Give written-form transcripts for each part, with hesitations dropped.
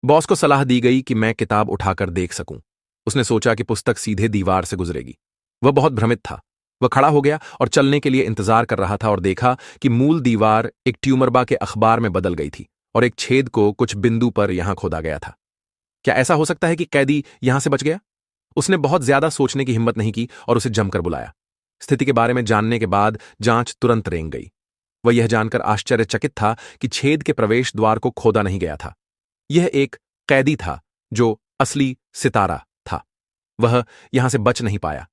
Boss को सलाह दी गई कि मैं किताब उठाकर देख सकूं। उसने सोचा कि पुस्तक सीधे दीवार से गुजरेगी। वह बहुत भ्रमित था। वह खड़ा हो गया और चलने के लिए इंतजार कर रहा था और देखा कि मूल दीवार एक ट्यूमरबा के अखबार में बदल गई थी और एक छेद को कुछ बिंदु पर यहां खोदा गया था। क्या ऐसा हो सकता है कि कैदी यहां से बच गया? उसने बहुत ज्यादा सोचने की हिम्मत नहीं की और उसे जमकर बुलाया। स्थिति के बारे में जानने के बाद जांच तुरंत रेंग गई। वह यह जानकर आश्चर्यचकित था कि छेद के प्रवेश द्वार को खोदा नहीं गया था। यह एक कैदी था जो असली सितारा था। वह यहां से बच नहीं पाया।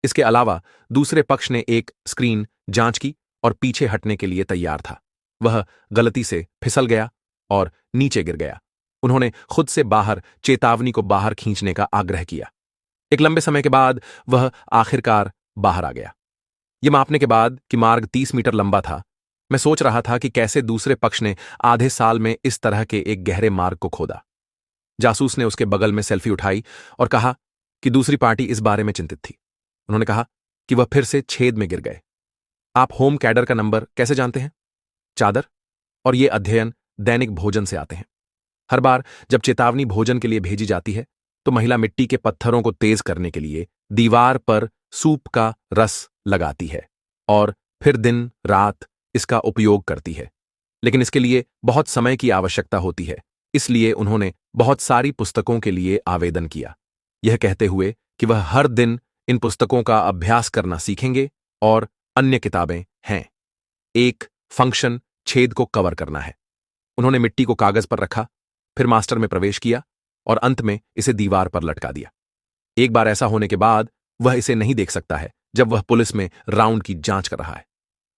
इसके अलावा दूसरे पक्ष ने एक स्क्रीन जांच की और पीछे हटने के लिए तैयार था। वह गलती से फिसल गया और नीचे गिर गया। उन्होंने खुद से बाहर चेतावनी को बाहर खींचने का आग्रह किया। एक लंबे समय के बाद वह आखिरकार बाहर आ गया। यह मापने के बाद कि मार्ग 30 मीटर लंबा था, मैं सोच रहा था कि कैसे दूसरे पक्ष ने आधे साल में इस तरह के एक गहरे मार्ग को खोदा। जासूस ने उसके बगल में सेल्फी उठाई और कहा कि दूसरी पार्टी इस बारे में चिंतित थी। उन्होंने कहा कि वह फिर से छेद में गिर गए। आप होम कैडर का नंबर कैसे जानते हैं? चादर और ये अध्ययन दैनिक भोजन से आते हैं। हर बार जब चेतावनी भोजन के लिए भेजी जाती है तो महिला मिट्टी के पत्थरों को तेज करने के लिए दीवार पर सूप का रस लगाती है और फिर दिन रात इसका उपयोग करती है। लेकिन इसके लिए बहुत समय की आवश्यकता होती है, इसलिए उन्होंने बहुत सारी पुस्तकों के लिए आवेदन किया, यह कहते हुए कि वह हर दिन इन पुस्तकों का अभ्यास करना सीखेंगे और अन्य किताबें हैं। एक फंक्शन छेद को कवर करना है। उन्होंने मिट्टी को कागज पर रखा, फिर मास्टर में प्रवेश किया और अंत में इसे दीवार पर लटका दिया। एक बार ऐसा होने के बाद वह इसे नहीं देख सकता है जब वह पुलिस में राउंड की जांच कर रहा है।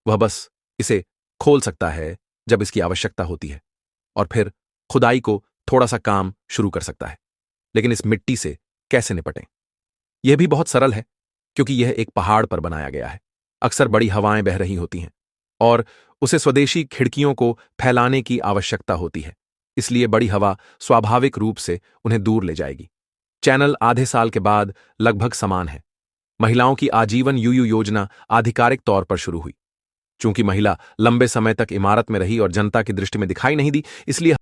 वह बस इसे खोल सकता है जब इसकी आवश्यकता होती है और फिर खुदाई को थोड़ा सा काम शुरू कर सकता है। लेकिन इस मिट्टी से कैसे निपटें? यह भी बहुत सरल है क्योंकि यह एक पहाड़ पर बनाया गया है। अक्सर बड़ी हवाएं बह रही होती हैं और उसे स्वदेशी खिड़कियों को फैलाने की आवश्यकता होती है, इसलिए बड़ी हवा स्वाभाविक रूप से उन्हें दूर ले जाएगी। चैनल आधे साल के बाद लगभग समान है। महिलाओं की आजीवन यूयू योजना आधिकारिक तौर पर शुरू हुई। चूंकि महिला लंबे समय तक इमारत में रही और जनता की दृष्टि में दिखाई नहीं दी, इसलिए